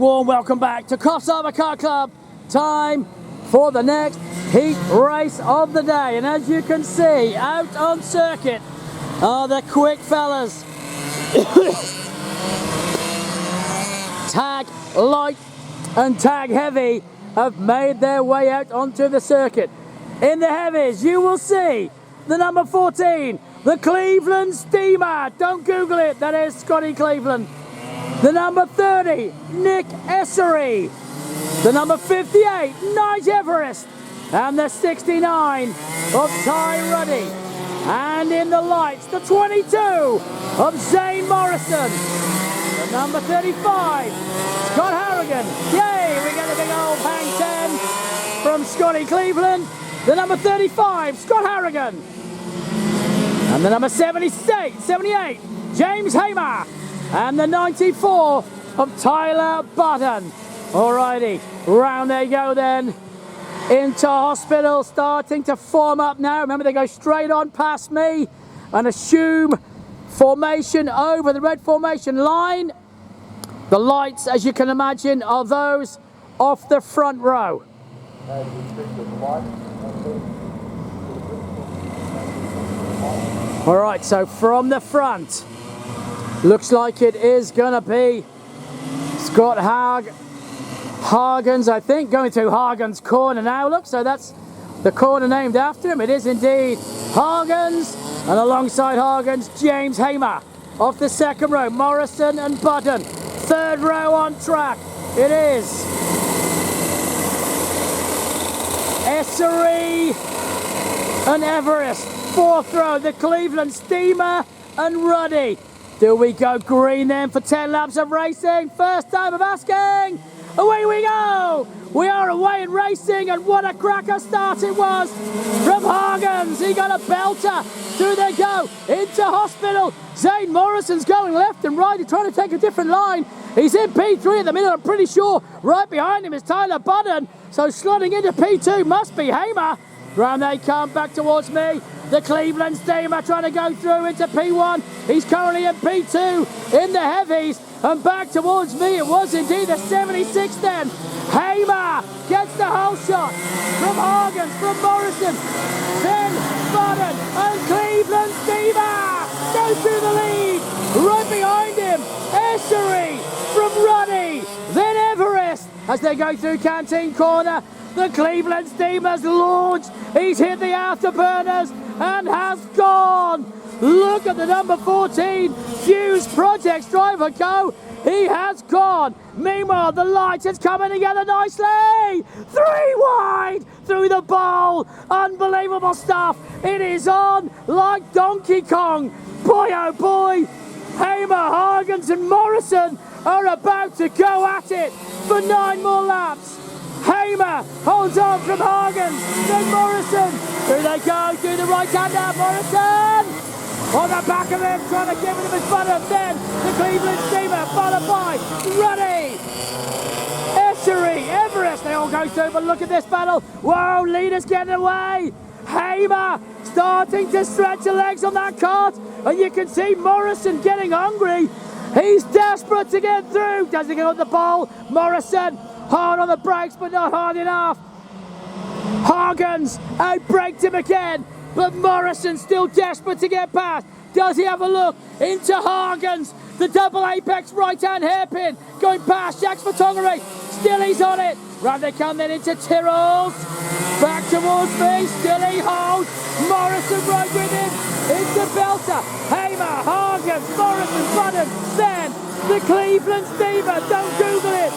Warm welcome back to Coffs Harbour Kart Club. Time for the next heat race of the day, and as you can see, out on circuit are the quick fellas. Tag light and tag heavy have made their way out onto the circuit. In the heavies, you will see the number 14, the Cleveland Steamer. Don't Google it, that is Scotty Cleveland. The number 30, Nick Essery. The number 58, Nige Everest. And the 69 of Ty Ruddy. And in the lights, the 22 of Zane Morrison. The number 35, Scott Harrigan. Yay, we get a big old hang 10 from Scotty Cleveland. The number 35, Scott Harrigan. And the number 78, James Hamer. And the 94 of Tyler Button. Alrighty, round they go then. Into hospital, starting to form up now. Remember, they go straight on past me and assume formation over the red formation line. The lights, as you can imagine, are those off the front row. All right, so from the front, looks like it is going to be Scott Hargens, I think, going through Hargens' corner now. Look, so that's the corner named after him. It is indeed Hargens, and alongside Hargens, James Hamer off the second row. Morrison and Button, third row on track. It is Essery and Everest, fourth row, the Cleveland Steamer and Ruddy. Do we go green then for 10 laps of racing? First time of asking. Away we go. We are away in racing, and what a cracker start it was from Hargens. He got a belter. Through they go into hospital. Zane Morrison's going left and right. He's trying to take a different line. He's in P3 at the minute, I'm pretty sure. Right behind him is Tyler Button. So slotting into P2 must be Hamer. Round they come back towards me. The Cleveland Steamer trying to go through into P1. He's currently in P2 in the heavies. And back towards me, it was indeed the 76 then. Hamer gets the whole shot from Hargens, from Morrison. Then Button and Cleveland Steamer go through the lead. Right behind him, Essery from Ruddy. Then Everest as they go through Canteen Corner. The Cleveland Steamer's launched. He's hit the afterburners and has gone. Look at the number 14 Fuse Projects driver go. He has gone. Meanwhile, the lights is coming together nicely. 3 wide through the bowl. Unbelievable stuff. It is on like Donkey Kong. Boy, oh boy. Hamer, Hargens and Morrison are about to go at it for 9 more laps. Hamer holds on from Hargens, then Morrison. Through they go, do the right hand now, Morrison. On the back of him, trying to give him his bottom. Then the Cleveland Steamer, followed by Ruddy, Essery, Everest. They all go through, but look at this battle. Whoa, leader's getting away. Hamer starting to stretch the legs on that kart. And you can see Morrison getting hungry. He's desperate to get through. Does he get on the ball? Morrison hard on the brakes, but not hard enough. Hargens outbraked him again, but Morrison still desperate to get past. Does he have a look into Hargens? The double apex right-hand hairpin going past Jacques Vertongerie. Still he's on it. Round they come then into Tyrrell's. Back towards me. Still he holds. Morrison right with him. Into Belter. Hamer, Hargens, Morrison, Button. Then the Cleveland Steamer. Don't Google it.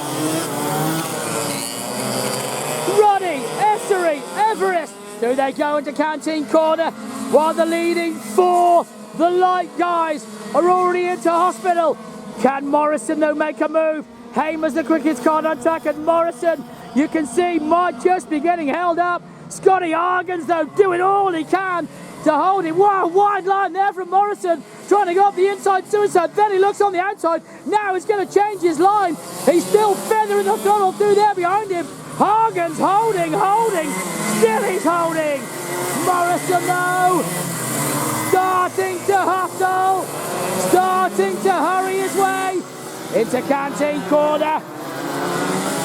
Ruddy, Essery, Everest. Do they go into Canteen Corner while the leading 4, the light guys, are already into hospital? Can Morrison though make a move? Hamer's the quickest card on track, and Morrison, you can see, might just be getting held up. Scotty Hargens though doing all he can to hold him. Wow, wide line there from Morrison, trying to go up the inside suicide. Then he looks on the outside. Now he's going to change his line. He's still feathering the throttle through there behind him. Hargens holding. Still he's holding. Morrison though, starting to hustle, starting to hurry his way into Canteen Corner.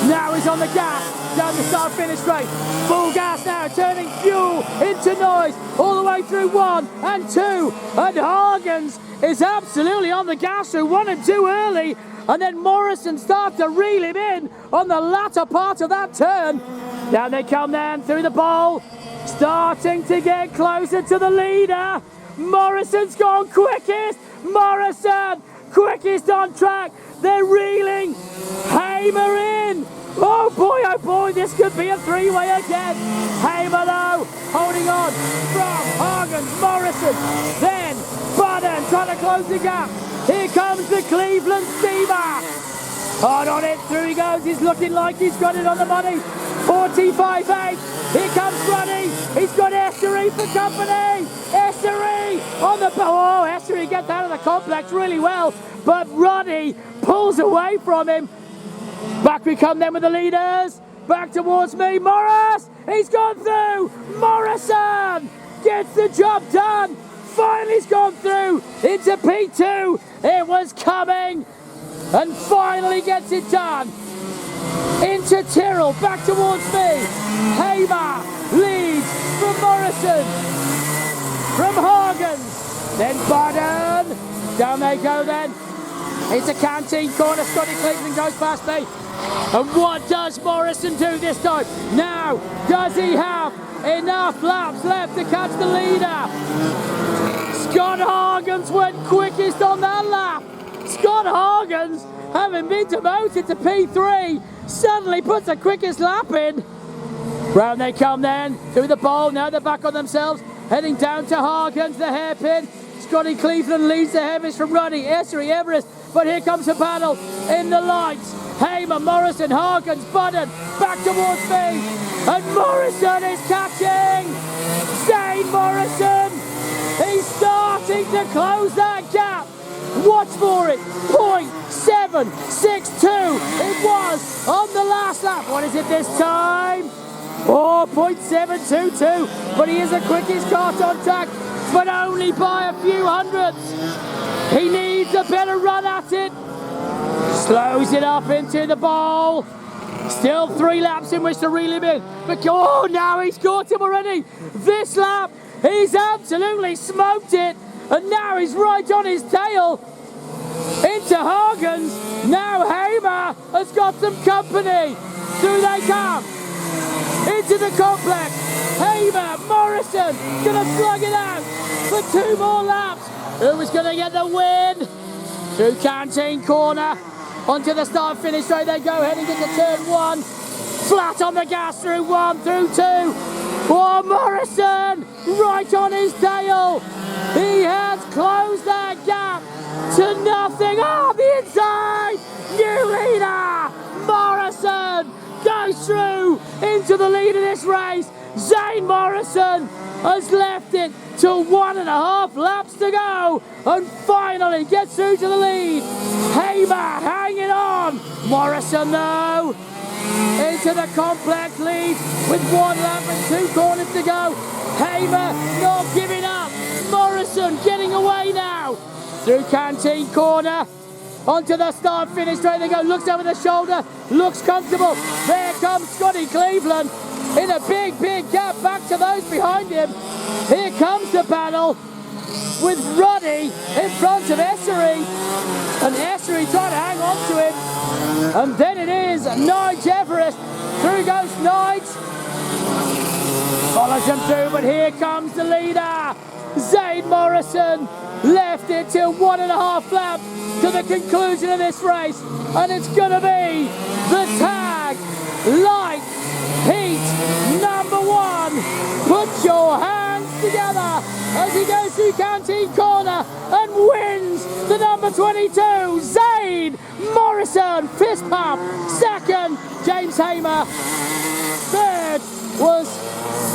Now he's on the gas, down the start-finish straight. Full gas now, turning fuel into noise, all the way through 1 and 2. And Hargens is absolutely on the gas through 1 and 2 early. And then Morrison starts to reel him in on the latter part of that turn. Down they come then through the bowl, starting to get closer to the leader. Morrison's gone quickest. Morrison, quickest on track. They're reeling. Hamer in. Oh boy, this could be a three-way again. Hamer though, holding on from Hargens, Morrison, then Budden trying to close the gap. Here comes the Cleveland Steamer. Hard on it, through he goes. He's looking like he's got it on the money. 45.8. Here comes Ruddy. He's got Essery for company. Essery on the... Oh, Essery gets out of the complex really well. But Ruddy pulls away from him. Back we come then with the leaders. Back towards me. Morris. He's gone through. Morrison gets the job done. Finally he's gone through into P2. It was coming. And finally gets it done. Into Tyrrell, back towards me. Hamer leads from Morrison. From Hargens. Then Budden. Down they go then. It's a canteen corner. Scotty Cleveland goes past me. And what does Morrison do this time? Now, does he have enough laps left to catch the leader? Scott Hargens went quickest on that lap. Scott Hargens, having been demoted to P3, suddenly puts the quickest lap in. Round they come then, through the bowl, now they're back on themselves, heading down to Hargens, the hairpin. Scotty Cleveland leads the heaviest from Ruddy, Essery, Everest, but here comes the battle in the lights. Hamer, Morrison, Hargens, Budden, back towards me, and Morrison is catching! Zane Morrison! He's starting to close that gap! Watch for it, 0.762 it was on the last lap. What is it this time? Oh, 0.722, but he is the quickest kart on track, but only by a few hundredths. He needs a better run at it. Slows it up into the bowl. Still 3 laps in which to reel him in. But oh, now he's caught him already. This lap, he's absolutely smoked it. And now he's right on his tail into Hargens. Now Hamer has got some company. Through they come into the complex. Hamer, Morrison gonna slug it out for 2 more laps. Who is gonna get the win? Through Canteen Corner onto the start finish straight they go, heading into turn 1. Flat on the gas through 1, through 2. Oh, Morrison right on his tail. He has closed that gap to nothing. Oh, the inside! New leader! Morrison goes through into the lead of this race. Zane Morrison has left it to 1.5 laps to go and finally gets through to the lead. Hamer hanging on. Morrison though into the complex lead with 1 lap and 2 corners to go. Hamer not giving up. Morrison getting away now. Through Canteen Corner. Onto the start finish straight they go. Looks over the shoulder. Looks comfortable. There comes Scotty Cleveland in a big gap back to those behind him. Here comes the battle with Ruddy in front of Essery. And Essery trying to hang on to him. And then it is Nige Everest. Through goes Nige. Follows him through, but here comes the leader. Zane Morrison left it till 1.5 laps to the conclusion of this race. And it's going to be the tag light heat number 1. Put your hands together as he goes through Canteen Corner and wins the number 22, Zane Morrison. Fist pump. Second, James Hamer. Third was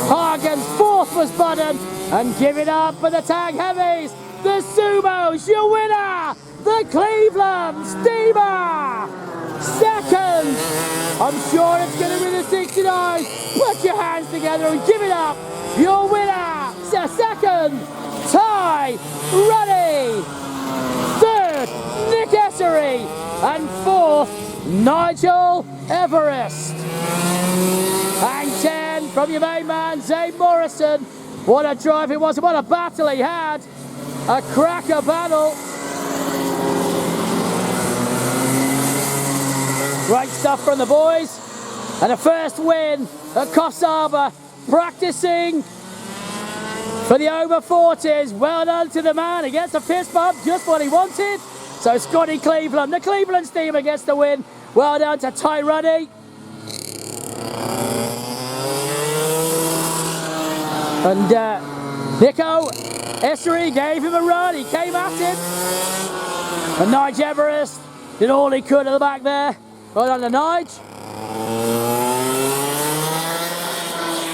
Hargens. Fourth was Budden. And give it up for the tag heavies. The Sumos, your winner, the Cleveland Steamer. Second, I'm sure it's going to be the 69. Put your hands together and give it up. Your winner, second, Ty Ruddy. Third, Nick Essery. And fourth, Nigel Everest. Hang 10 from your main man, Zane Morrison. What a drive it was, what a battle he had. A cracker battle. Great stuff from the boys. And a first win at Coffs Harbour, practising for the over 40s. Well done to the man. He gets a fist bump, just what he wanted. So Scotty Cleveland, the Cleveland steamer, gets the win. Well done to Ty Ruddy. And Nico Essery gave him a run. He came at it. And Nigel Everest did all he could at the back there. Well done to Nige.